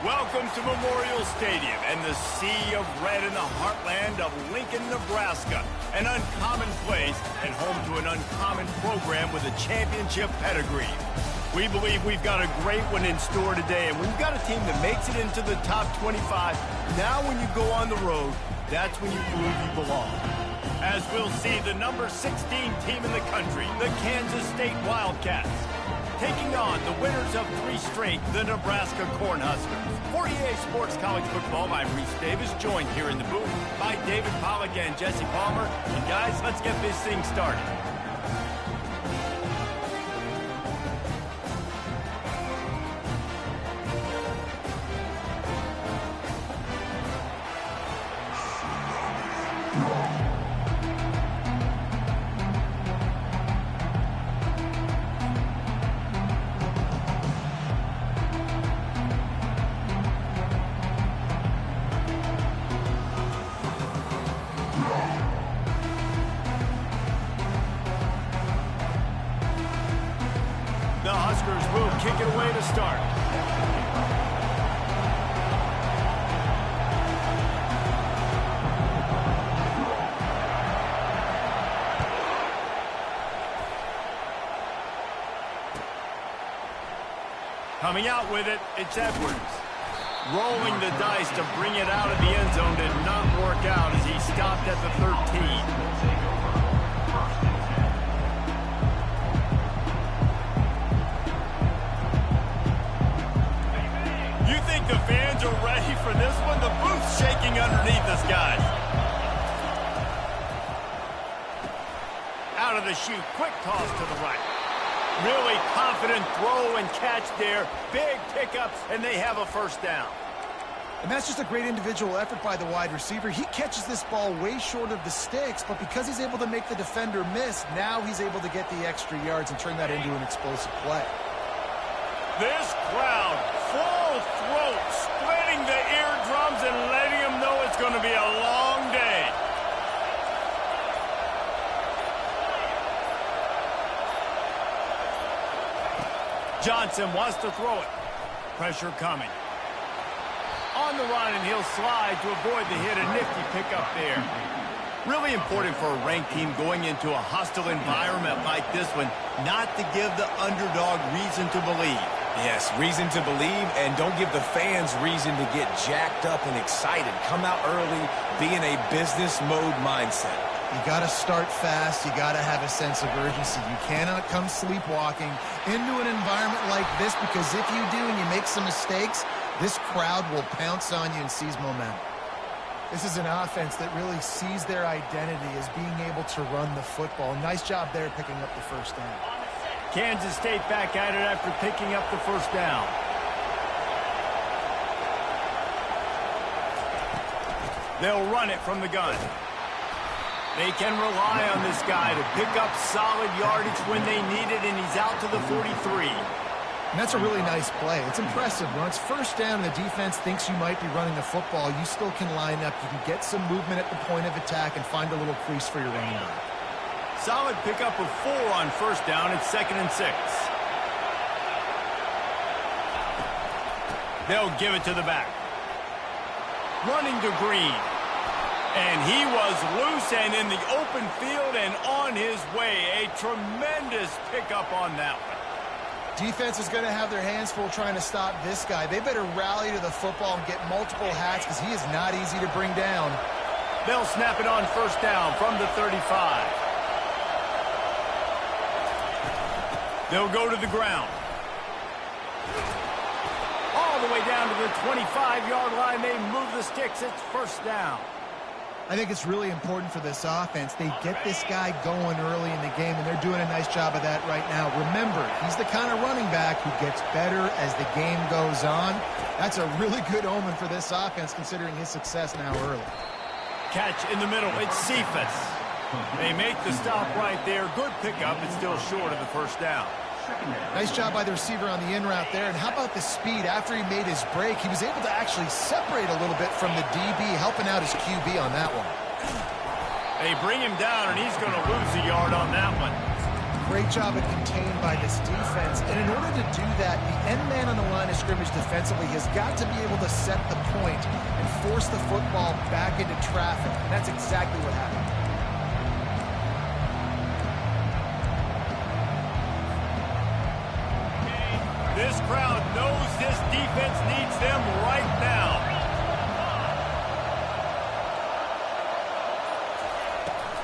Welcome to Memorial Stadium and the sea of red in the heartland of Lincoln, Nebraska. An uncommon place and home to an uncommon program with a championship pedigree. We believe we've got a great one in store today, and we've got a team that makes it into the top 25. Now when you go on the road, that's when you prove you belong. As we'll see, the number 16 team in the country, the Kansas State Wildcats, taking on the winners of 3 straight, the Nebraska Cornhuskers. For EA Sports College Football, I'm Reese Davis, joined here in the booth by David Pollack and Jesse Palmer. And guys, let's get this thing started. The Huskers will kick it away to start. Coming out with it, it's Edwards. Rolling the dice to bring it out of the end zone did not work out as he stopped at the 13. The fans are ready for this one. The booth's shaking underneath us, guys. Out of the chute, quick toss to the right. Really confident throw and catch there. Big pickups, and they have a first down. And that's just a great individual effort by the wide receiver. He catches this ball way short of the sticks, but because he's able to make the defender miss, now he's able to get the extra yards and turn that into an explosive play. This crowd, full throat, splitting the eardrums and letting them know it's going to be a long day. Johnson wants to throw it. Pressure coming. On the run, and he'll slide to avoid the hit. A nifty pickup there. Really important for a ranked team going into a hostile environment like this one, not to give the underdog reason to believe. Yes, reason to believe, and don't give the fans reason to get jacked up and excited. Come out early, be in a business mode mindset. You got to start fast. You got to have a sense of urgency. You cannot come sleepwalking into an environment like this, because if you do and you make some mistakes, this crowd will pounce on you and seize momentum. This is an offense that really sees their identity as being able to run the football. Nice job there picking up the first down. Kansas State back at it after picking up the first down. They'll run it from the gun. They can rely on this guy to pick up solid yardage when they need it, and he's out to the 43. And that's a really nice play. It's impressive. When it's first down and the defense thinks you might be running the football, you still can line up. You can get some movement at the point of attack and find a little crease for your running back. Solid pickup of 4 on first down. It's 2nd and 6. They'll give it to the back. Running to Green. And he was loose and in the open field and on his way. A tremendous pickup on that one. Defense is going to have their hands full trying to stop this guy. They better rally to the football and get multiple hats, because he is not easy to bring down. They'll snap it on first down from the 35. They'll go to the ground. All the way down to the 25-yard line. They move the sticks. It's first down. I think it's really important for this offense. They get this guy going early in the game, and they're doing a nice job of that right now. Remember, he's the kind of running back who gets better as the game goes on. That's a really good omen for this offense, considering his success now early. Catch in the middle. It's Cephas. They make the stop right there. Good pickup. It's still short of the first down. Nice job by the receiver on the in route there. And how about the speed? After he made his break, he was able to actually separate a little bit from the DB, helping out his QB on that one. They bring him down, and he's going to lose a yard on that one. Great job of contained by this defense. And in order to do that, the end man on the line of scrimmage defensively has got to be able to set the point and force the football back into traffic. And that's exactly what happened. This crowd knows this defense needs them right now.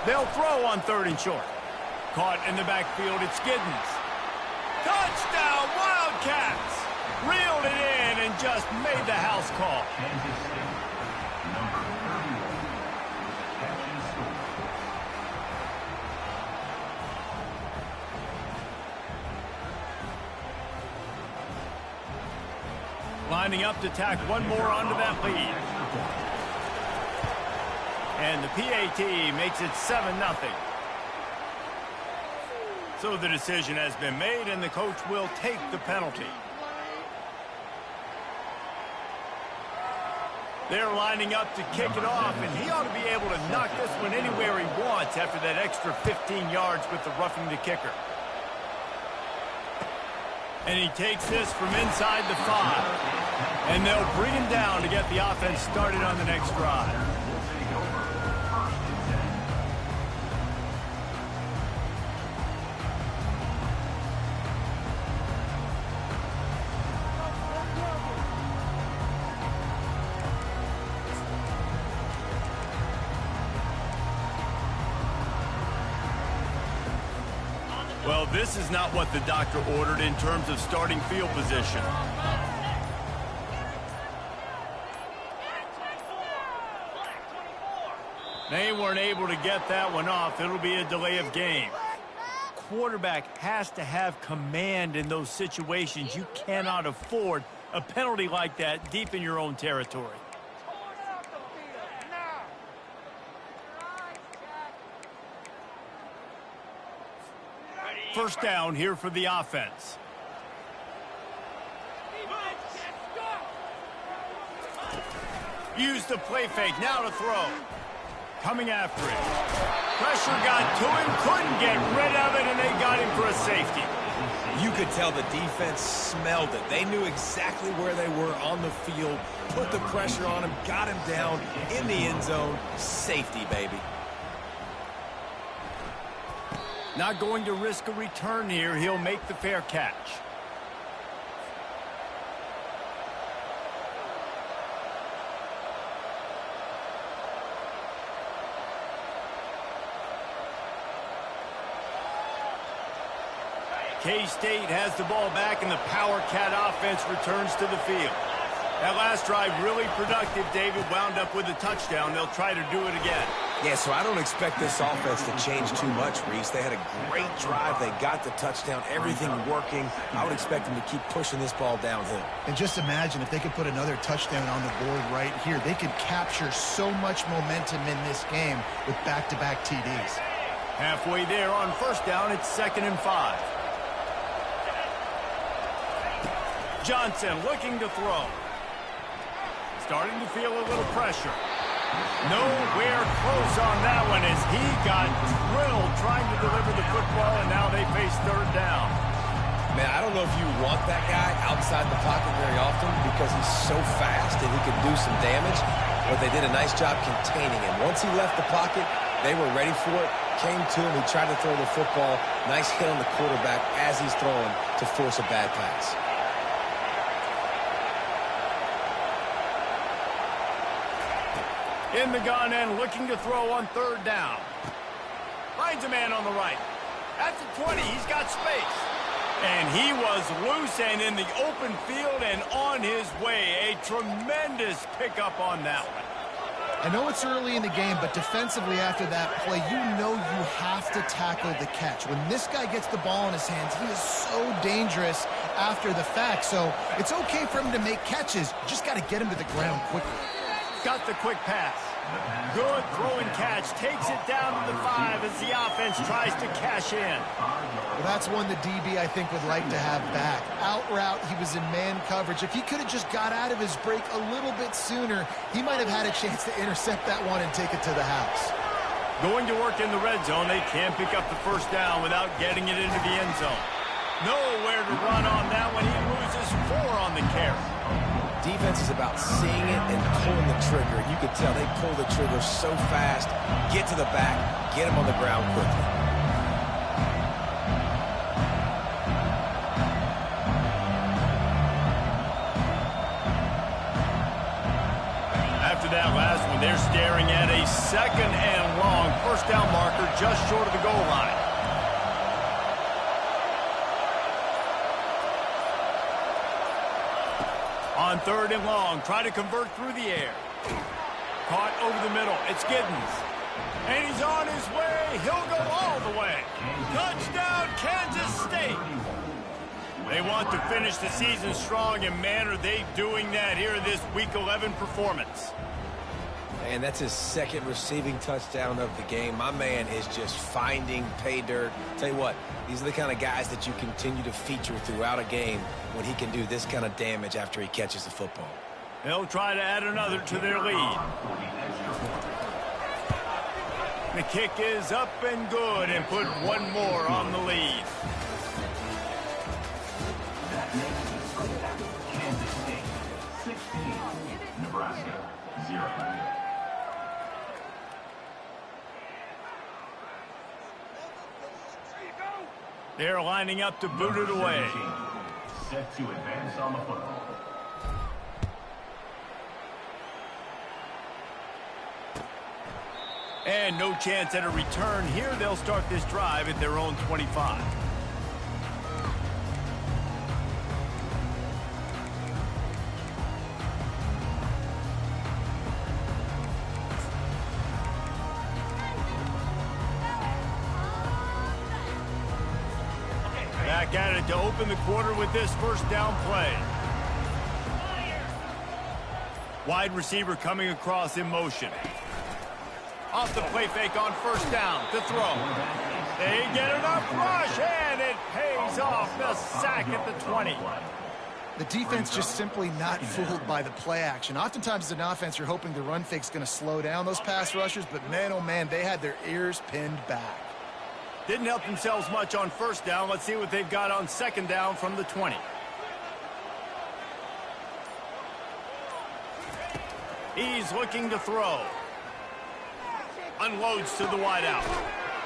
They'll throw on 3rd and short. Caught in the backfield, it's Giddens. Touchdown, Wildcats! Reeled it in and just made the house call. Lining up to tack one more onto that lead. And the PAT makes it 7-0. So the decision has been made, and the coach will take the penalty. They're lining up to kick it off, and he ought to be able to knock this one anywhere he wants after that extra 15 yards with the roughing the kicker. And he takes this from inside the 5. And they'll bring him down to get the offense started on the next drive. Well, this is not what the doctor ordered in terms of starting field position. They weren't able to get that one off. It'll be a delay of game. Quarterback has to have command in those situations. You cannot afford a penalty like that deep in your own territory. First down here for the offense. Use the play fake, now to throw. Coming after it. Pressure got to him, couldn't get rid of it, and they got him for a safety. You could tell the defense smelled it. They knew exactly where they were on the field, put the pressure on him, got him down in the end zone. Safety, baby. Not going to risk a return here. He'll make the fair catch. K-State has the ball back, and the Power Cat offense returns to the field. That last drive really productive. David wound up with a touchdown. They'll try to do it again. Yeah, so I don't expect this offense to change too much, Reese. They had a great drive. They got the touchdown, everything working. I would expect them to keep pushing this ball downhill. And just imagine if they could put another touchdown on the board right here. They could capture so much momentum in this game with back-to-back TDs. Halfway there on first down, it's 2nd and 5. Johnson looking to throw. Starting to feel a little pressure. Nowhere close on that one as he got drilled trying to deliver the football, and now they face 3rd down. Man, I don't know if you want that guy outside the pocket very often because he's so fast and he can do some damage, but they did a nice job containing him. Once he left the pocket, they were ready for it, came to him, he tried to throw the football. Nice hit on the quarterback as he's throwing to force a bad pass. In the gun and looking to throw on 3rd down. Finds a man on the right. At the 20, he's got space. And he was loose and in the open field and on his way. A tremendous pickup on that one. I know it's early in the game, but defensively after that play, you know you have to tackle the catch. When this guy gets the ball in his hands, he is so dangerous after the fact. So it's okay for him to make catches. You just got to get him to the ground quickly. Got the quick pass. Good throw and catch. Takes it down to the 5 as the offense tries to cash in. Well, that's one the DB, I think, would like to have back. Out route, he was in man coverage. If he could have just got out of his break a little bit sooner, he might have had a chance to intercept that one and take it to the house. Going to work in the red zone, they can't pick up the first down without getting it into the end zone. Nowhere to run on that one. He loses 4 on the carry. Defense is about seeing it and pulling the trigger. You can tell they pull the trigger so fast, get to the back, get him on the ground quickly. After that last one, they're staring at a 2nd and long. First down marker just short of the goal line. On 3rd and long, try to convert through the air. Caught over the middle. It's Giddens. And he's on his way. He'll go all the way. Touchdown, Kansas State. They want to finish the season strong, and man, are they doing that here in this Week 11 performance. And that's his 2nd receiving touchdown of the game. My man is just finding pay dirt. Tell you what, these are the kind of guys that you continue to feature throughout a game when he can do this kind of damage after he catches the football. They'll try to add another to their lead. The kick is up and good and put 1 more on the lead. Kansas State 16, Nebraska 0. They're lining up to boot it away. Set to advance on the football. And no chance at a return here. They'll start this drive at their own 25. Back at it to open the quarter with this first down play. Wide receiver coming across in motion. Off the play fake on first down to throw. They get enough rush, and it pays off. The sack at the 20. The defense just simply not fooled by the play action. Oftentimes as an offense, you're hoping the run fake's going to slow down those pass rushers, but man, oh man, they had their ears pinned back. Didn't help themselves much on first down. Let's see what they've got on 2nd down from the 20. He's looking to throw. Unloads to the wideout.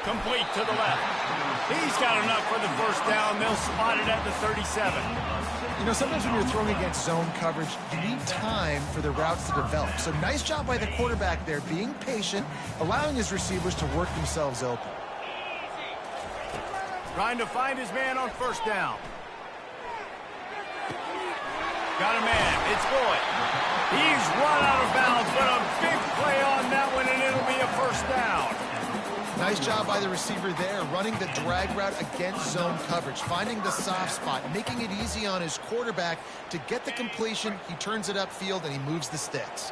Complete to the left. He's got enough for the first down. They'll spot it at the 37. You know, sometimes when you're throwing against zone coverage, you need time for the routes to develop. So nice job by the quarterback there, being patient, allowing his receivers to work themselves open. Trying to find his man on first down. Got a man. It's Boyd. He's run out of bounds, but a big play on that one, and it'll be a first down. Nice job by the receiver there, running the drag route against zone coverage, finding the soft spot, making it easy on his quarterback to get the completion. He turns it upfield, and he moves the sticks.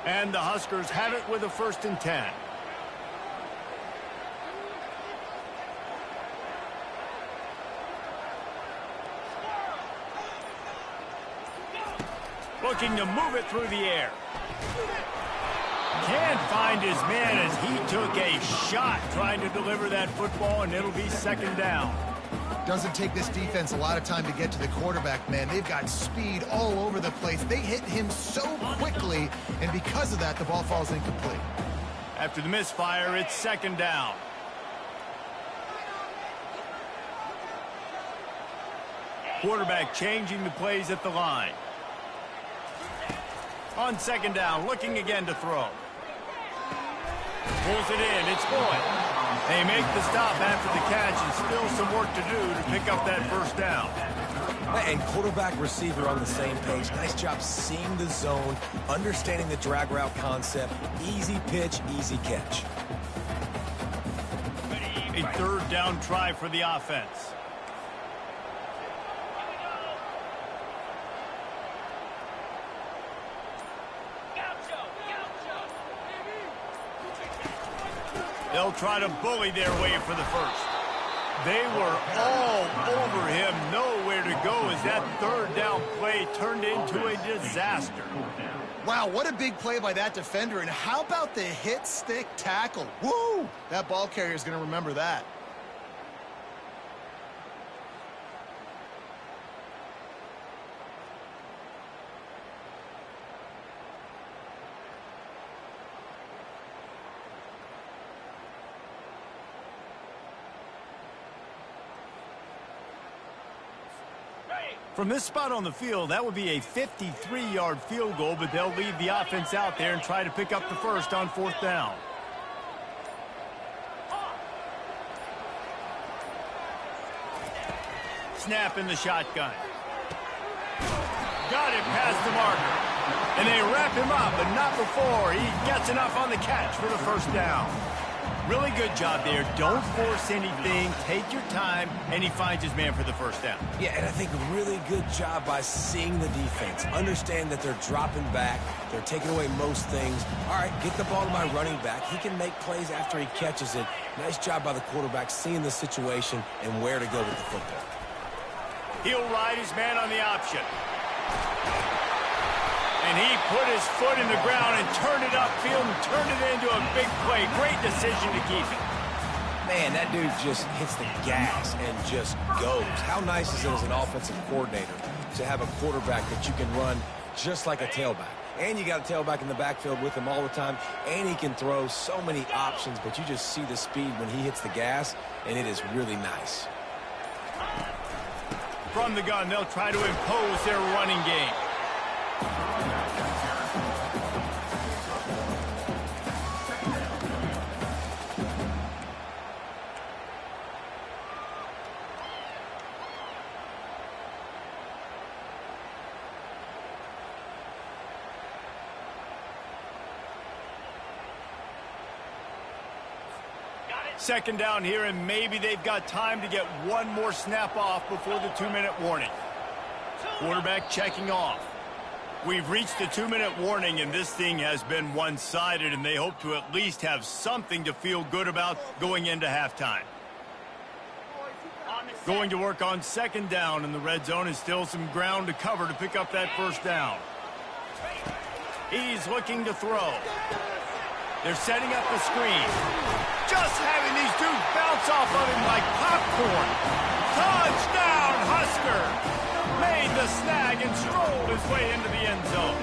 And the Huskers have it with a 1st and 10. Looking to move it through the air. Can't find his man as he took a shot trying to deliver that football, and it'll be 2nd down. Doesn't take this defense a lot of time to get to the quarterback, man. They've got speed all over the place. They hit him so quickly, and because of that, the ball falls incomplete. After the misfire, it's 2nd down. Quarterback changing the plays at the line. On 2nd down, looking again to throw. Pulls it in. It's Boyd. They make the stop after the catch, and still some work to do to pick up that first down. And quarterback receiver on the same page. Nice job seeing the zone, understanding the drag route concept. Easy pitch, easy catch. A 3rd down try for the offense. They'll try to bully their way for the first. They were all over him, nowhere to go as that third down play turned into a disaster. Wow, what a big play by that defender. And how about the hit stick tackle? Woo! That ball carrier is going to remember that. From this spot on the field, that would be a 53-yard field goal, but they'll leave the offense out there and try to pick up the first on 4th down. Snap in the shotgun. Got it past the marker. And they wrap him up, but not before he gets enough on the catch for the first down. Really good job there. Don't force anything. Take your time, and he finds his man for the first down. Yeah, and I think a really good job by seeing the defense. Understand that they're dropping back. They're taking away most things. All right, get the ball to my running back. He can make plays after he catches it. Nice job by the quarterback seeing the situation and where to go with the football. He'll ride his man on the option. And he put his foot in the ground and turned it upfield and turned it into a big play. Great decision to keep it. Man, that dude just hits the gas and just goes. How nice is it as an offensive coordinator to have a quarterback that you can run just like a tailback? And you got a tailback in the backfield with him all the time, and he can throw so many options, but you just see the speed when he hits the gas, and it is really nice. From the gun, they'll try to impose their running game. Second down here, and maybe they've got time to get one more snap off before the 2-minute warning. Quarterback checking off. We've reached the 2-minute warning, and this thing has been one-sided, and they hope to at least have something to feel good about going into halftime. Going to work on second down, and the red zone is still some ground to cover to pick up that first down. He's looking to throw. They're setting up the screen. Just having these dudes bounce off of him like popcorn. Touchdown, Husker! Made the snag and strolled his way into the end zone.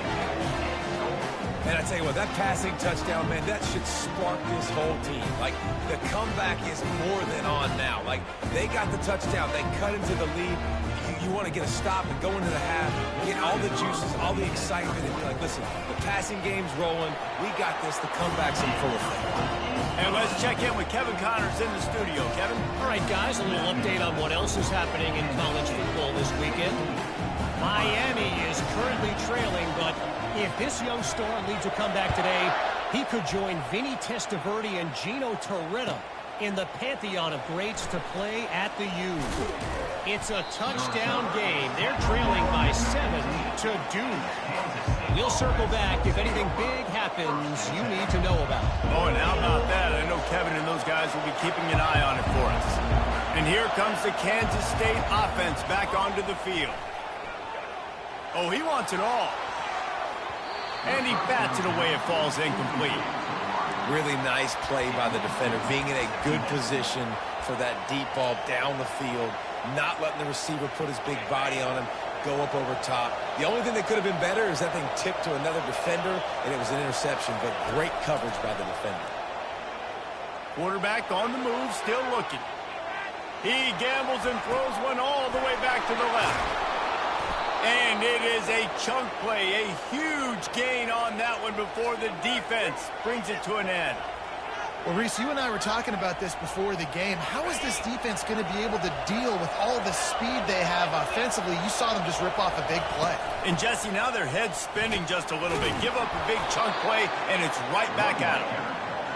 And I tell you what, that passing touchdown, man, that should spark this whole team. Like, the comeback is more than on now. Like, they got the touchdown. They cut into the lead. You want to get a stop and go into the half, get all the juices, all the excitement, and be like, listen, the passing game's rolling. We got this. The comeback's in full effect. And let's check in with Kevin Connors in the studio. Kevin? All right, guys, a little update on what else is happening in college football this weekend. Miami is currently trailing, but if this young star leads a comeback today, he could join Vinny Testaverde and Gino Toretta in the pantheon of greats to play at the U. It's a touchdown game. They're trailing by 7 to Duke. We'll circle back if anything big happens you need to know about. Oh, and how about that? I know Kevin and those guys will be keeping an eye on it for us. And here comes the Kansas State offense back onto the field. Oh, he wants it all. And he bats it away. It falls incomplete. Really nice play by the defender, being in a good position for that deep ball down the field, not letting the receiver put his big body on him, go up over top. The only thing that could have been better is that thing tipped to another defender, and it was an interception, but great coverage by the defender. Quarterback on the move, still looking. He gambles and throws one all the way back to the left. And it is a chunk play, a huge gain on that one before the defense brings it to an end. Well, Reese, you and I were talking about this before the game. How is this defense going to be able to deal with all the speed they have offensively? You saw them just rip off a big play. And, Jesse, now their head's spinning just a little bit. Give up a big chunk play, and it's right back at them.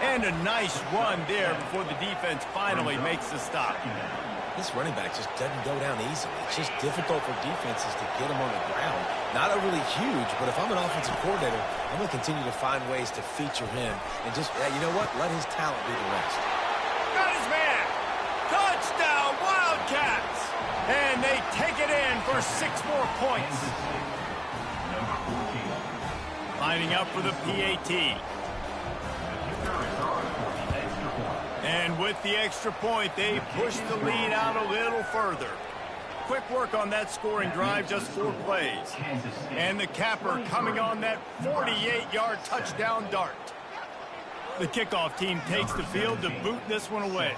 And a nice run there before the defense finally makes the stop. This running back just doesn't go down easily. It's just difficult for defenses to get him on the ground. Not overly huge, but if I'm an offensive coordinator, I'm going to continue to find ways to feature him and just, you know what, let his talent do the rest. Got his man. Touchdown, Cats. And they take it in for 6 more points. Number 14. Lining up for the PAT. And with the extra point, they push the lead out a little further. Quick work on that scoring drive, just 4 plays. And the capper coming on that 48-yard touchdown dart. The kickoff team takes the field to boot this one away.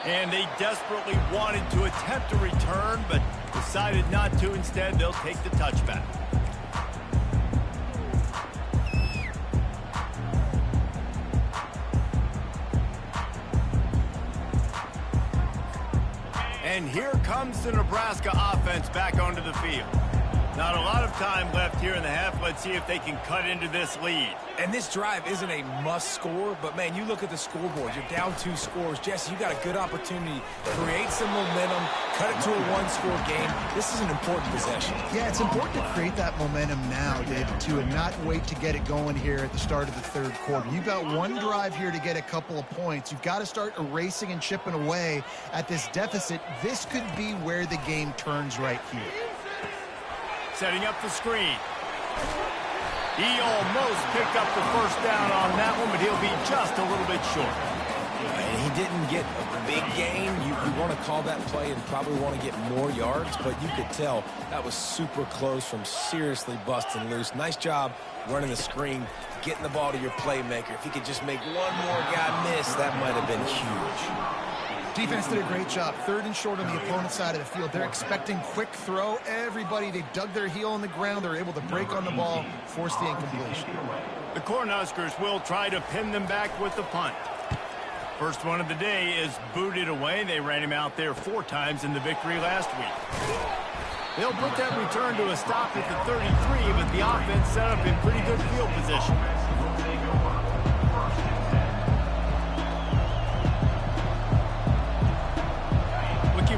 And they desperately wanted to attempt a return, but decided not to. Instead, they'll take the touchback. And here comes the Nebraska offense back onto the field. Not a lot of time left here in the half. Let's see if they can cut into this lead. And this drive isn't a must score, but, man, you look at the scoreboard. You're down 2 scores. Jesse, you got a good opportunity to create some momentum, cut it to a 1-score game. This is an important possession. Yeah, it's important to create that momentum now, David, too, and not wait to get it going here at the start of the 3rd quarter. You've got 1 drive here to get a couple of points. You've got to start erasing and chipping away at this deficit. This could be where the game turns right here. Setting up the screen. He almost picked up the first down on that one, but he'll be just a little bit short. And he didn't get a big gain. You want to call that play and probably want to get more yards, but you could tell that was super close from seriously busting loose. Nice job running the screen, getting the ball to your playmaker. If he could just make one more guy miss, that might have been huge. Defense did a great job. 3rd and short on the opponent's side of the field. They're expecting quick throw. Everybody, they dug their heel on the ground. They're able to break on the ball, force the incompletion. The Cornhuskers will try to pin them back with the punt. First one of the day is booted away. They ran him out there 4 times in the victory last week. They'll put that return to a stop at the 33, but the offense set up in pretty good field position.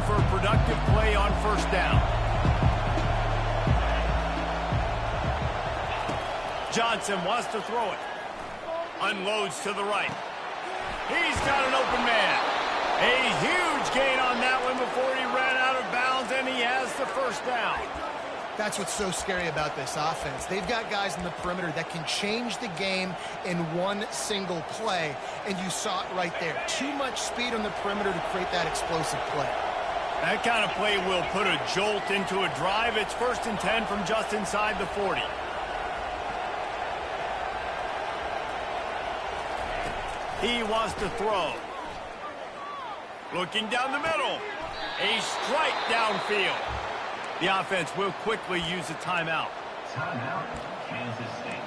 For a productive play on 1st down. Johnson wants to throw it. Unloads to the right. He's got an open man. A huge gain on that one before he ran out of bounds, and he has the 1st down. That's what's so scary about this offense. They've got guys in the perimeter that can change the game in 1 single play, and you saw it right there. Too much speed on the perimeter to create that explosive play. That kind of play will put a jolt into a drive. It's 1st and 10 from just inside the 40. He wants to throw. Looking down the middle. A strike downfield. The offense will quickly use a timeout. Timeout, Kansas State.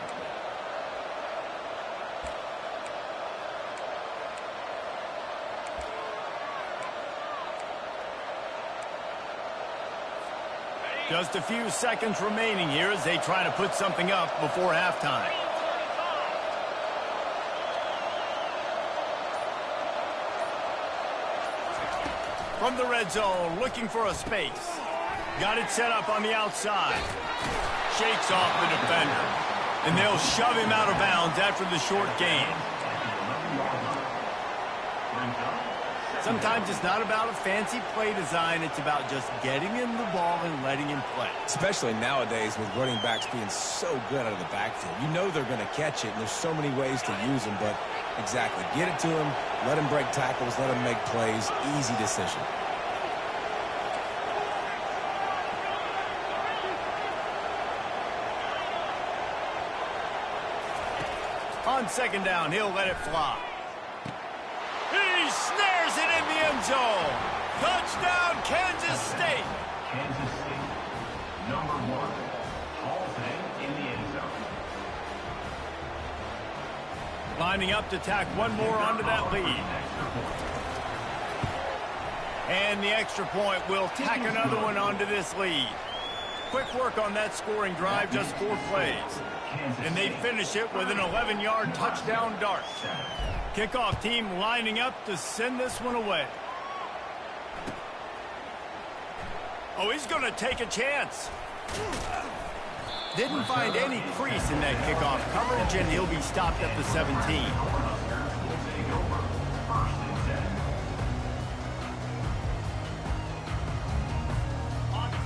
Just a few seconds remaining here as they try to put something up before halftime. From the red zone, looking for a space. Got it set up on the outside. Shakes off the defender. And they'll shove him out of bounds after the short gain. Sometimes it's not about a fancy play design. It's about just getting him the ball and letting him play. Especially nowadays with running backs being so good out of the backfield. You know they're going to catch it, and there's so many ways to use them. But exactly, get it to him, let him break tackles, let him make plays. Easy decision. On 2nd down, he'll let it fly. He snares it in the end zone. Touchdown, Kansas State. Kansas State, number 1, Halton in the end zone. Lining up to tack one more onto that lead. And the extra point will tack another one onto this lead. Quick work on that scoring drive, just 4 plays. And they finish it with an 11-yard touchdown dart. Kickoff team lining up to send this one away. Oh, he's going to take a chance. Didn't find any crease in that kickoff coverage, and he'll be stopped at the 17.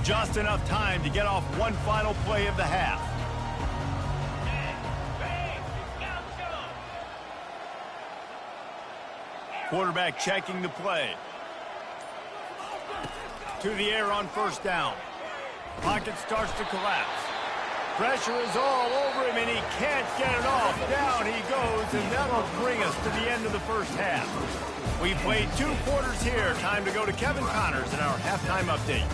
Just enough time to get off one final play of the half. Quarterback checking the play. To the air on first down. Pocket starts to collapse. Pressure is all over him, and he can't get it off. Down he goes, and that'll bring us to the end of the first half. We played 2 quarters here. Time to go to Kevin Connors in our halftime update.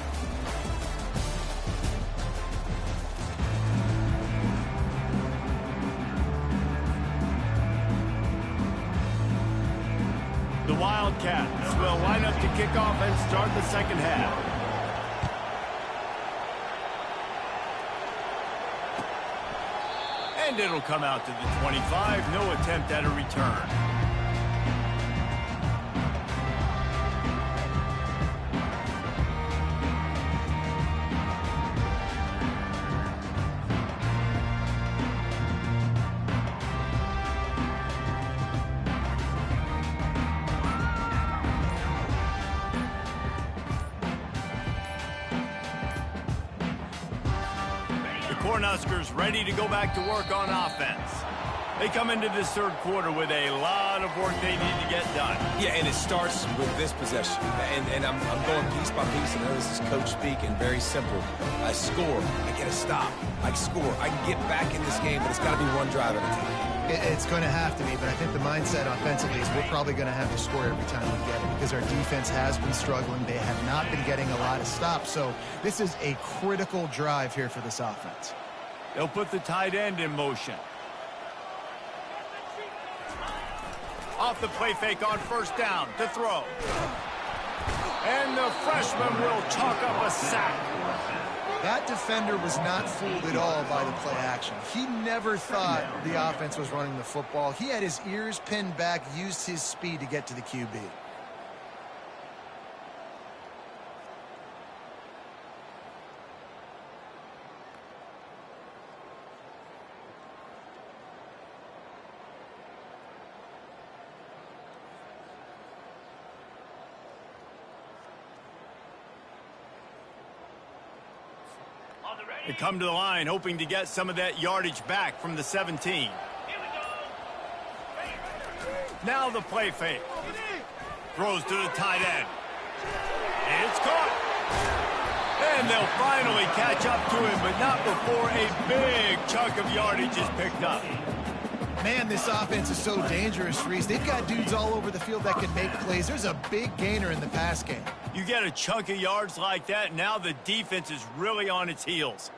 The Wildcats will line up to kick off and start the second half. And it'll come out to the 25. No attempt at a return. Cornhuskers ready to go back to work on offense. They come into this third quarter with a lot of work they need to get done. Yeah, and it starts with this possession. And I'm going piece by piece. I know this is coach speaking, very simple. I score, I get a stop, I score, I can get back in this game, but it's got to be one drive at a time. It's going to have to be, but I think the mindset offensively is we're probably going to have to score every time we get it because our defense has been struggling. They have not been getting a lot of stops, so this is a critical drive here for this offense. They'll put the tight end in motion. Off the play fake on first down to throw. And the freshman will chalk up a sack. That defender was not fooled at all by the play action. He never thought the offense was running the football. He had his ears pinned back, used his speed to get to the QB. They come to the line hoping to get some of that yardage back from the 17. Now the play fake. Throws to the tight end. It's caught. And they'll finally catch up to him, but not before a big chunk of yardage is picked up. Man, this offense is so dangerous, Reese. They've got dudes all over the field that can make plays. There's a big gainer in the pass game. You get a chunk of yards like that, now the defense is really on its heels.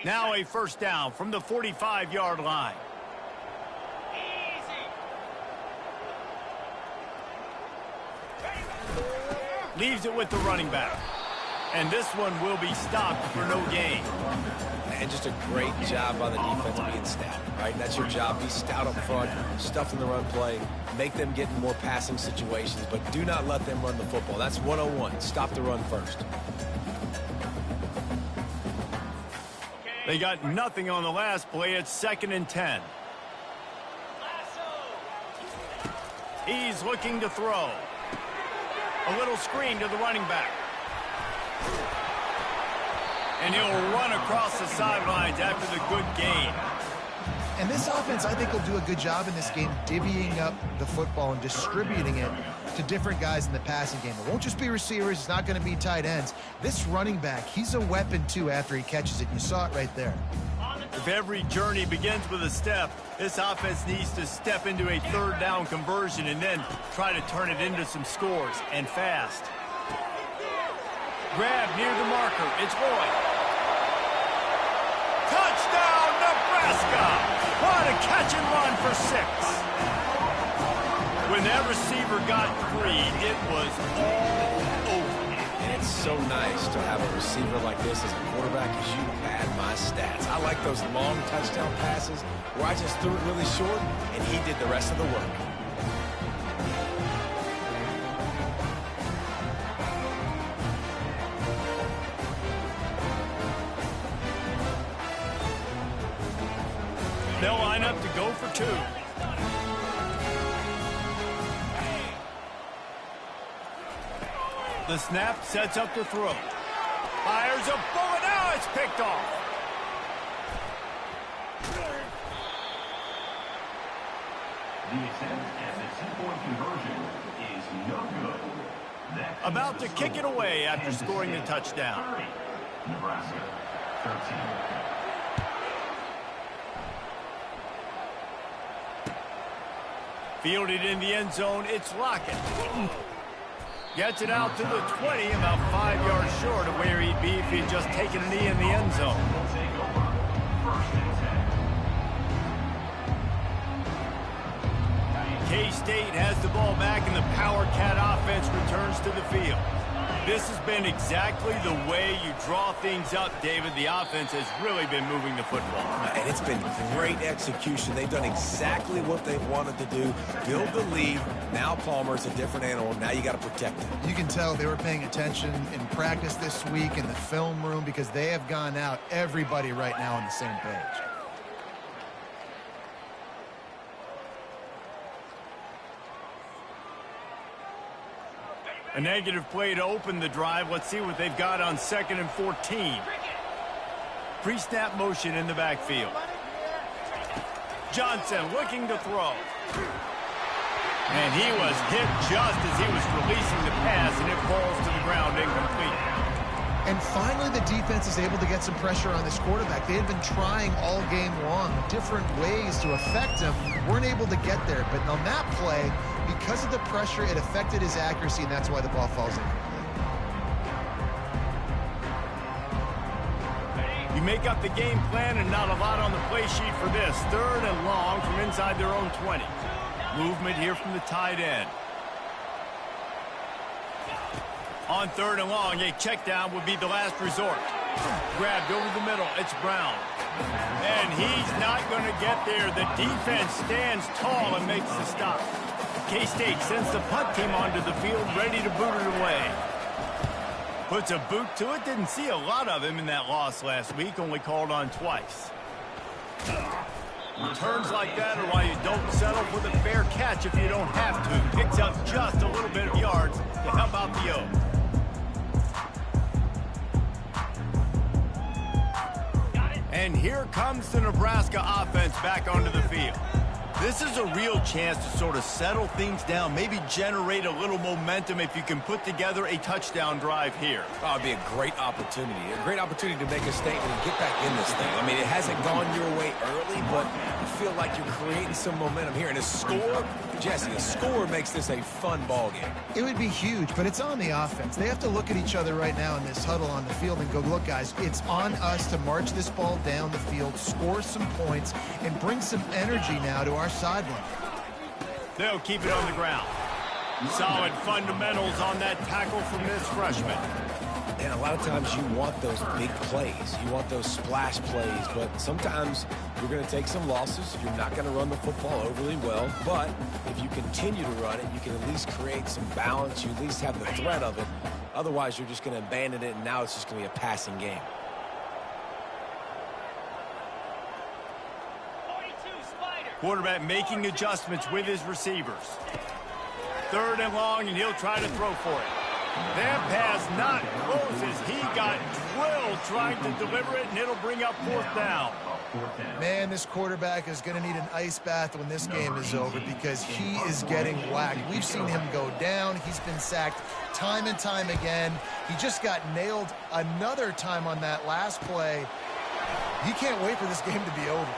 Now a first down from the 45-yard line. Leaves it with the running back. And this one will be stopped for no gain. And just a great job by the defense being stout, right? That's your job. Be stout up front, stuff in the run play, make them get in more passing situations, but do not let them run the football. That's 101. Stop the run first. They got nothing on the last play. It's 2nd and 10. He's looking to throw. A little screen to the running back. And he'll run across the sidelines after the good gain. And this offense, I think, will do a good job in this game divvying up the football and distributing it to different guys in the passing game. It won't just be receivers. It's not going to be tight ends. This running back, he's a weapon, too, after he catches it. You saw it right there. If every journey begins with a step, this offense needs to step into a third down conversion and then try to turn it into some scores, and fast. Grab near the marker. It's Boyd. Touchdown, Nebraska! What a catch and run for 6. When that receiver got free, it was all over. And it's so nice to have a receiver like this as a quarterback, because you pad my stats. I like those long touchdown passes where I just threw it really short, and he did the rest of the work. They'll line up to go for 2. The snap sets up the throw. Fires a bullet. Now it's picked off. The attempt at the 2-point conversion is no good. About to kick it away after scoring the touchdown. 30. Nebraska, 13. Fielded in the end zone, it's Lockett. Gets it out to the 20, about 5 yards short of where he'd be if he'd just taken a knee in the end zone. Will take over. First and 10. K-State has the ball back, and the Power Cat offense returns to the field. This has been exactly the way you draw things up, David. The offense has really been moving the football. And it's been great execution. They've done exactly what they wanted to do, build the lead. Now Palmer's a different animal. Now you got to protect him. You can tell they were paying attention in practice this week in the film room because they have gone out, everybody right now on the same page. A negative play to open the drive. Let's see what they've got on 2nd and 14. Pre-snap motion in the backfield. Johnson looking to throw. And he was hit just as he was releasing the pass, and it falls to the ground incomplete. And finally, the defense is able to get some pressure on this quarterback. They had been trying all game long different ways to affect him. Weren't able to get there. But on that play, because of the pressure, it affected his accuracy, and that's why the ball falls incomplete. You make up the game plan and not a lot on the play sheet for this. 3rd and long from inside their own 20. Movement here from the tight end. On 3rd and long, a check down would be the last resort. Grabbed over the middle. It's Brown. And he's not going to get there. The defense stands tall and makes the stop. K-State sends the punt team onto the field, ready to boot it away. Puts a boot to it. Didn't see a lot of him in that loss last week. Only called on twice. Returns like that are why you don't settle for the fair catch if you don't have to. Picks up just a little bit of yards to help out the O. And here comes the Nebraska offense back onto the field. This is a real chance to sort of settle things down, maybe generate a little momentum if you can put together a touchdown drive here. Oh, it'd be a great opportunity to make a statement and get back in this thing. I mean, it hasn't gone your way early, but you feel like you're creating some momentum here. And a score, Jesse, a score makes this a fun ball game. It would be huge, but it's on the offense. They have to look at each other right now in this huddle on the field and go, look, guys, it's on us to march this ball down the field, score some points, and bring some energy now to our sideline. They'll keep it on the ground. Solid fundamentals on that tackle from this freshman. And a lot of times you want those big plays. You want those splash plays, but sometimes you're going to take some losses. You're not going to run the football overly well, but if you continue to run it, you can at least create some balance. You at least have the threat of it. Otherwise, you're just going to abandon it, and now it's just going to be a passing game. Quarterback making adjustments with his receivers. 3rd and long, and he'll try to throw for it. That pass not close as he got drilled trying to deliver it, and it'll bring up 4th down. Man, this quarterback is going to need an ice bath when this game is over because he is getting whacked. We've seen him go down. He's been sacked time and time again. He just got nailed another time on that last play. He can't wait for this game to be over.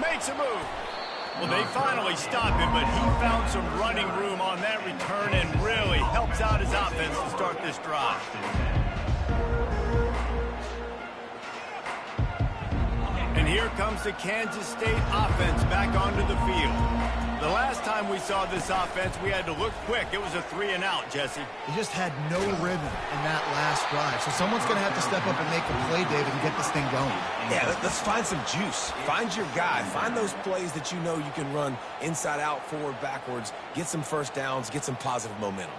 Makes a move. Well, they finally stop him, but he found some running room on that return and really helps out his offense to start this drive. And here comes the Kansas State offense back onto the field. The last time we saw this offense, we had to look quick. It was a 3-and-out, Jesse. He just had no rhythm in that last drive. So someone's going to have to step up and make a play, David, and get this thing going. Yeah, let's find some juice. Find your guy. Find those plays that you know you can run inside out, forward, backwards. Get some first downs. Get some positive momentum.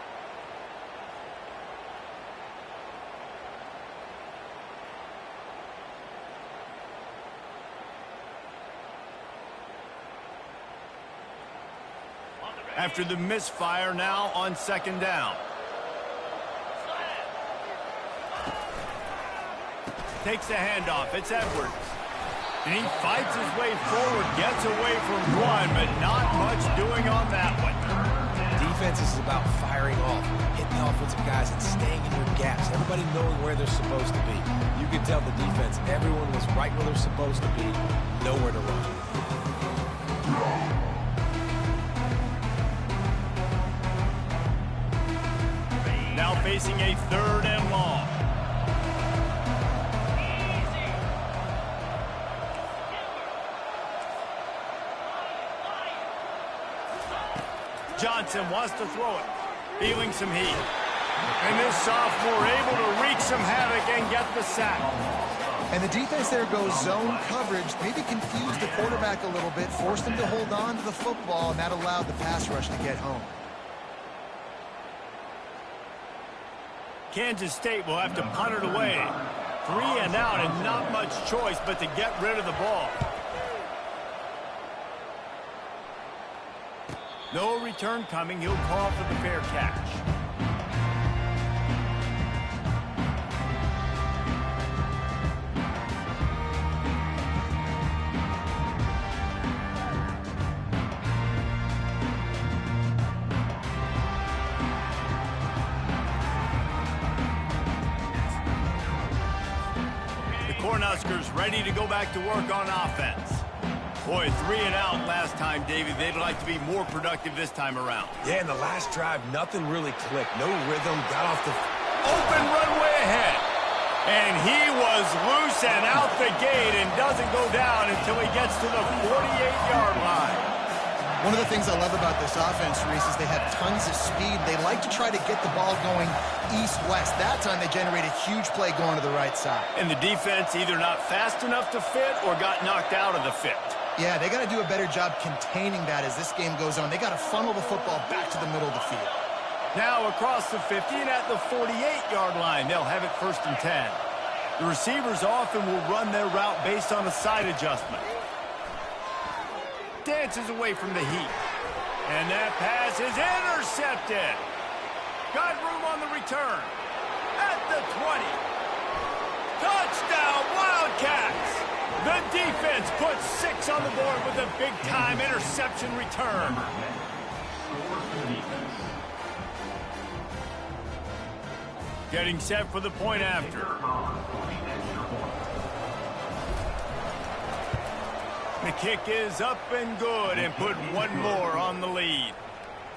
After the misfire, now on 2nd down. Takes the handoff. It's Edwards. And he fights his way forward, gets away from one, but not much doing on that one. Defense is about firing off, hitting the offensive guys, and staying in your gaps. Everybody knowing where they're supposed to be. You can tell the defense, everyone was right where they're supposed to be, nowhere to run. Now facing a 3rd and long. Johnson wants to throw it. Feeling some heat. And this sophomore able to wreak some havoc and get the sack. And the defense there goes zone coverage, maybe confused the quarterback a little bit, forced him to hold on to the football, and that allowed the pass rush to get home. Kansas State will have to punt it away. 3-and-out and not much choice but to get rid of the ball. No return coming. He'll call for the fair catch. Cornhuskers ready to go back to work on offense. Boy, 3-and-out last time, David. They'd like to be more productive this time around. Yeah, in the last drive, nothing really clicked. No rhythm, got off the... Open runway ahead. And he was loose and out the gate and doesn't go down until he gets to the 48-yard line. One of the things I love about this offense, Reese, is they have tons of speed. They like to try to get the ball going east-west. That time they generate a huge play going to the right side. And the defense either not fast enough to fit or got knocked out of the fit. Yeah, they got to do a better job containing that as this game goes on. They got to funnel the football back to the middle of the field. Now across the 50 and at the 48-yard line, they'll have it 1st and 10. The receivers often will run their route based on a side adjustment. Dances away from the heat. And that pass is intercepted. Got room on the return. At the 20. Touchdown, Wildcats! The defense puts 6 on the board with a big-time interception return. Getting set for the point after. The kick is up and good and put one more on the lead.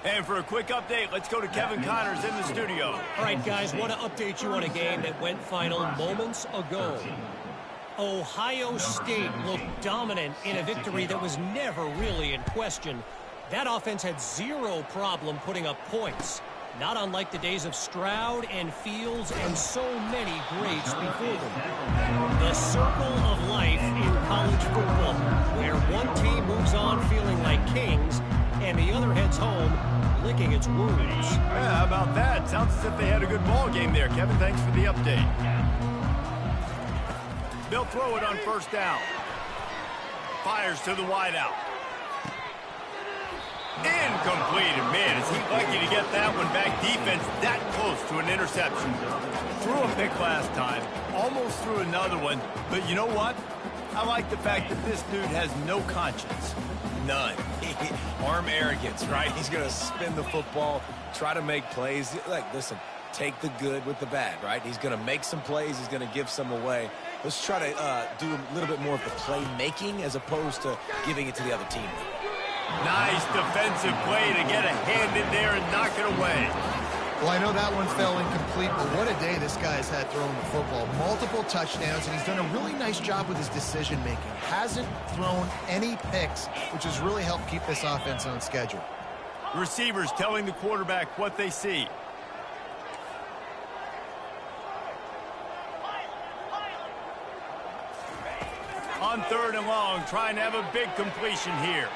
And for a quick update, let's go to Kevin Connors in the studio. All right, guys, want to update you on a game that went final moments ago. Ohio State looked dominant in a victory that was never really in question. That offense had zero problem putting up points. Not unlike the days of Stroud and Fields and so many greats before them. The circle of life in college football, where one team moves on feeling like kings and the other heads home licking its wounds. Yeah, how about that? Sounds as if they had a good ball game there. Kevin, thanks for the update. They'll throw it on 1st down. Fires to the wideout. Incomplete. And man, is he lucky to get that one back. Defense that close to an interception. Threw a pick last time. Almost threw another one. But you know what? I like the fact that this dude has no conscience. None. Arm arrogance, right? He's going to spin the football, try to make plays. Like, listen, take the good with the bad, right? He's going to make some plays. He's going to give some away. Let's try to do a little bit more of the playmaking as opposed to giving it to the other team. Nice defensive play to get a hand in there and knock it away. Well, I know that one fell incomplete, but what a day this guy has had throwing the football. Multiple touchdowns, and he's done a really nice job with his decision-making. Hasn't thrown any picks, which has really helped keep this offense on schedule. Receivers telling the quarterback what they see. On 3rd and long, trying to have a big completion here.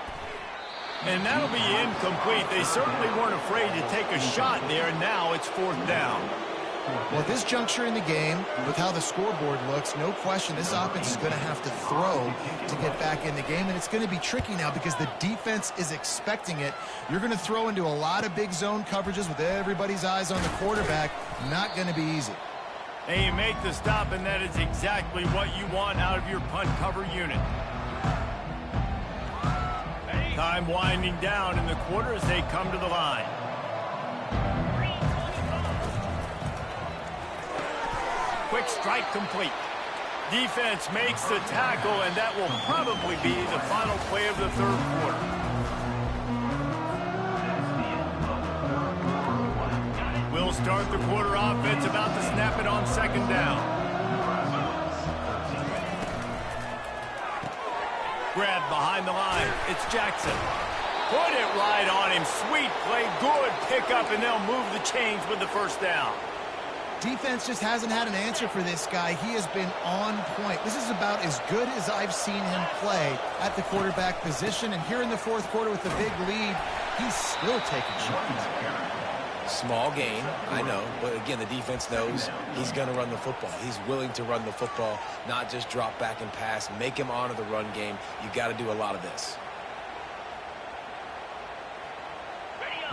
And that'll be incomplete. They certainly weren't afraid to take a shot there, and now it's 4th down. Well, at this juncture in the game, with how the scoreboard looks, no question this offense is going to have to throw to get back in the game, and it's going to be tricky now because the defense is expecting it. You're going to throw into a lot of big zone coverages with everybody's eyes on the quarterback. Not going to be easy. And you make the stop, and that is exactly what you want out of your punt cover unit. Time winding down in the quarter as they come to the line. Quick strike complete. Defense makes the tackle, and that will probably be the final play of the 3rd quarter. We'll start the quarter offense about to snap it on 2nd down. Grab behind the line. It's Jackson. Put it right on him. Sweet play. Good pickup, and they'll move the chains with the 1st down. Defense just hasn't had an answer for this guy. He has been on point. This is about as good as I've seen him play at the quarterback position. And here in the 4th quarter with the big lead, he's still taking shots. Small gain, I know, but again, the defense knows he's going to run the football. He's willing to run the football, not just drop back and pass, make him honor the run game. You got to do a lot of this.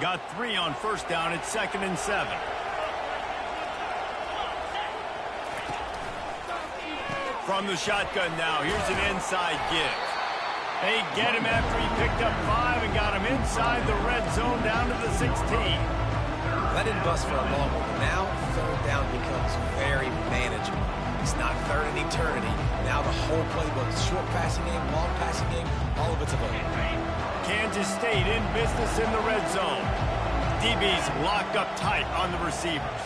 Got 3 on 1st down. It's 2nd and 7. From the shotgun now, here's an inside give. They get him after he picked up 5 and got him inside the red zone down to the 16. That didn't bust for a long one. Now 3rd down becomes very manageable. It's not 3rd and eternity. Now the whole playbook, short passing game, long passing game, all of it's available. Kansas State in business in the red zone. DB's locked up tight on the receivers.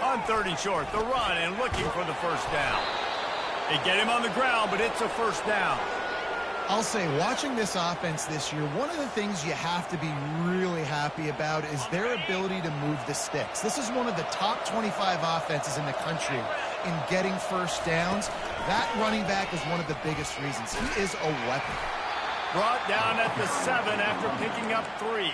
On 3rd and short, the run and looking for the 1st down. They get him on the ground, but it's a 1st down. I'll say, watching this offense this year, one of the things you have to be really happy about is their ability to move the sticks. This is one of the top 25 offenses in the country in getting 1st downs. That running back is one of the biggest reasons. He is a weapon. Brought down at the 7 after picking up 3.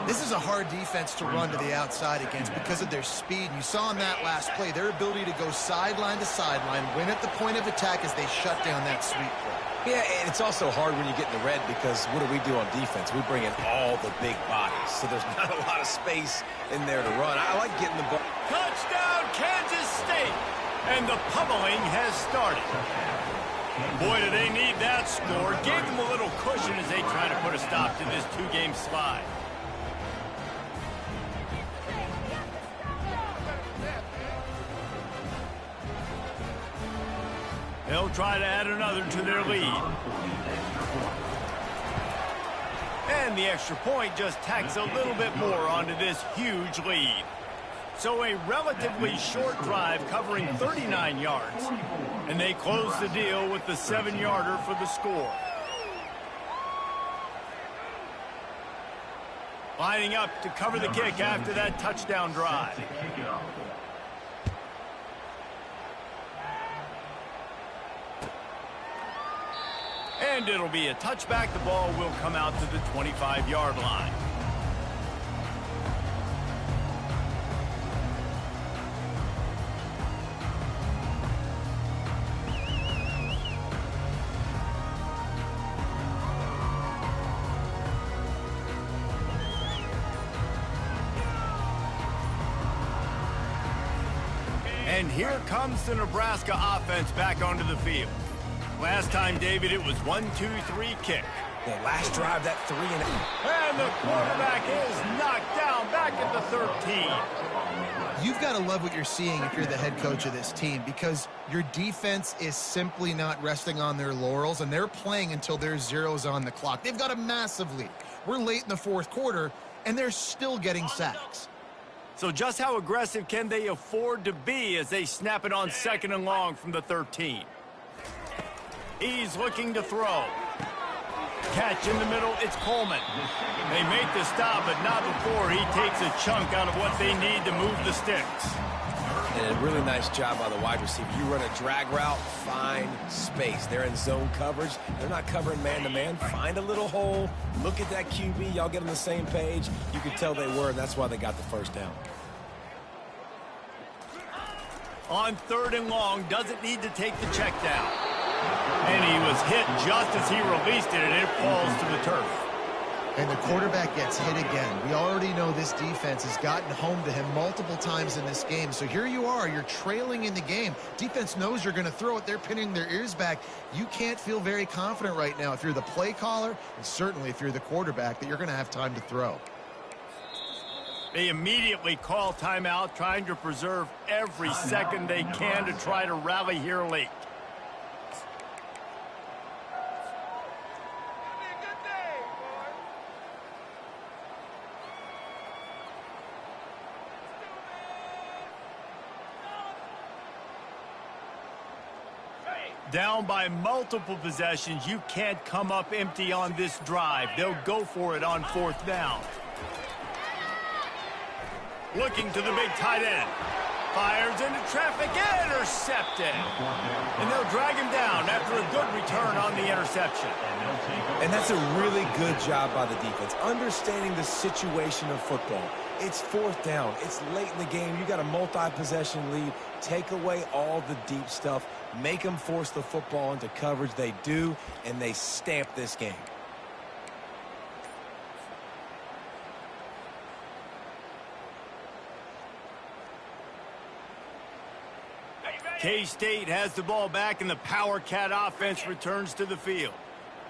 This is a hard defense to run to the outside against because of their speed. You saw in that last play, their ability to go sideline to sideline, win at the point of attack as they shut down that sweep play. Yeah, and it's also hard when you get in the red because what do we do on defense? We bring in all the big bodies, so there's not a lot of space in there to run. I like getting the ball. Touchdown, Kansas State! And the pummeling has started. Boy, do they need that score. Gave them a little cushion as they try to put a stop to this 2-game slide. They'll try to add another to their lead. And the extra point just tacks a little bit more onto this huge lead. So a relatively short drive covering 39 yards. And they close the deal with the 7-yarder for the score. Lining up to cover the kick after that touchdown drive. And it'll be a touchback. The ball will come out to the 25-yard line. And here comes the Nebraska offense back onto the field. Last time, David, it was 1-2-3 kick. The last drive, that 3 and And the quarterback is knocked down back at the 13. You've got to love what you're seeing if you're the head coach of this team, because your defense is simply not resting on their laurels, and they're playing until there's zeros on the clock. They've got a massive lead. We're late in the fourth quarter, and they're still getting sacks. So just how aggressive can they afford to be as they snap it on 2nd and long from the 13? He's looking to throw. Catch in the middle, it's Coleman. They make the stop, but not before he takes a chunk out of what they need to move the sticks. And a really nice job by the wide receiver. You run a drag route, find space. They're in zone coverage. They're not covering man-to-man. Find a little hole. Look at that QB. Y'all get on the same page. You could tell they were, and that's why they got the first down. On 3rd and long, doesn't need to take the check down. And he was hit just as he released it, and it falls to the turf. And the quarterback gets hit again. We already know this defense has gotten home to him multiple times in this game. So here you are, you're trailing in the game. Defense knows you're going to throw it. They're pinning their ears back. You can't feel very confident right now if you're the play caller, and certainly if you're the quarterback, that you're going to have time to throw. They immediately call timeout, trying to preserve every second they can to try to rally here late. Down by multiple possessions, you can't come up empty on this drive. They'll go for it on 4th down. Looking to the big tight end. Fires into traffic, intercepted. And they'll drag him down after a good return on the interception. And that's a really good job by the defense, understanding the situation of football. It's 4th down. It's late in the game. You got a multi-possession lead. Take away all the deep stuff. Make them force the football into coverage. They do, and they stamp this game. K-State has the ball back, and the Power Cat offense returns to the field.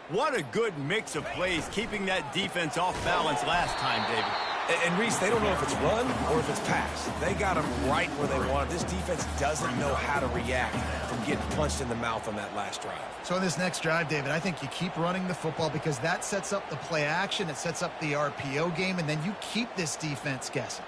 What a good mix of plays, keeping that defense off balance last time, David. And Reese, they don't know if it's run or if it's pass. They got them right where they want it. This defense doesn't know how to react from getting punched in the mouth on that last drive. So in this next drive, David, I think you keep running the football because that sets up the play action, it sets up the RPO game, and then you keep this defense guessing.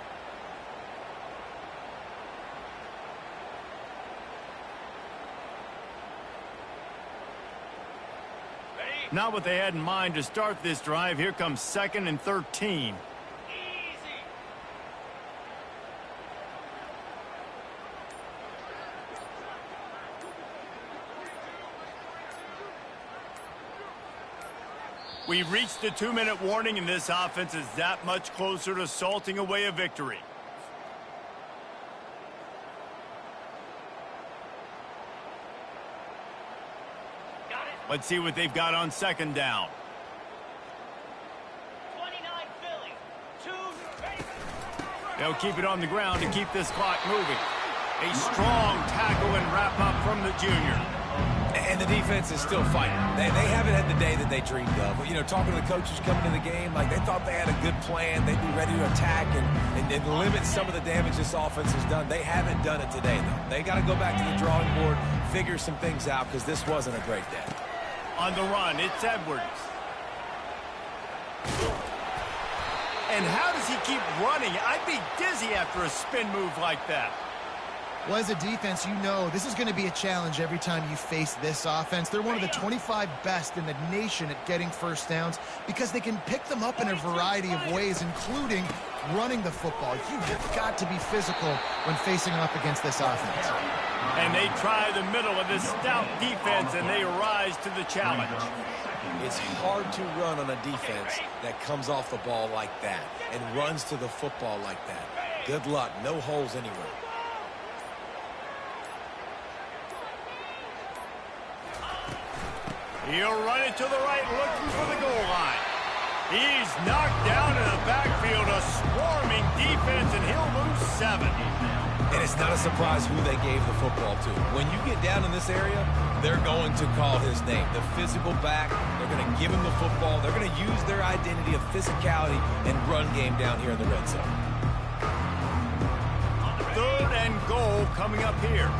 Not what they had in mind to start this drive. Here comes 2nd and 13. We've reached the 2-minute warning, and this offense is that much closer to salting away a victory. Let's see what they've got on 2nd down. 29 Philly. They'll keep it on the ground to keep this clock moving. A strong tackle and wrap up from the junior. And the defense is still fighting. They haven't had the day that they dreamed of. But, you know, talking to the coaches coming to the game, like they thought they had a good plan. They'd be ready to attack and limit some of the damage this offense has done. They haven't done it today, though. They got to go back to the drawing board, figure some things out, because this wasn't a great day. On the run, it's Edwards. And how does he keep running? I'd be dizzy after a spin move like that. Well, as a defense, you know this is going to be a challenge every time you face this offense. They're one of the 25 best in the nation at getting first downs because they can pick them up in a variety of ways, including running the football. You've got to be physical when facing off against this offense. And they try the middle of this stout defense, and they rise to the challenge. It's hard to run on a defense that comes off the ball like that and runs to the football like that. Good luck. No holes anywhere. He'll run it to the right, looking for the goal line. He's knocked down in the backfield, a swarming defense, and he'll lose 7. And it's not a surprise who they gave the football to. When you get down in this area, they're going to call his name. The physical back, they're They're going to give him the football. They're going to use their identity of physicality and run game down here in the red zone. 3rd and goal coming up here.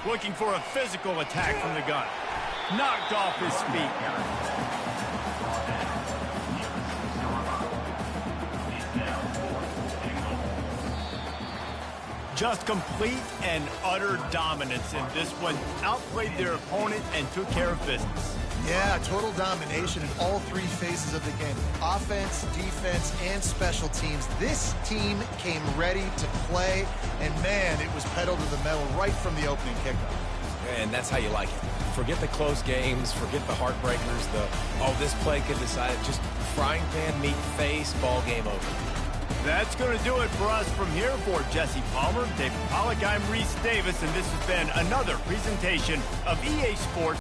Looking for a physical attack from the gun. Knocked off his feet. Just complete and utter dominance in this one. Outplayed their opponent and took care of business. Yeah, total domination in all 3 phases of the game. Offense, defense, and special teams. This team came ready to play, and man, it was pedal to the metal right from the opening kickoff. And that's how you like it. Forget the close games, forget the heartbreakers, this play could decide it. Just frying pan, meat, face, ball game over. That's going to do it for us from here. For Jesse Palmer, David Pollack, I'm Reese Davis, and this has been another presentation of EA Sports.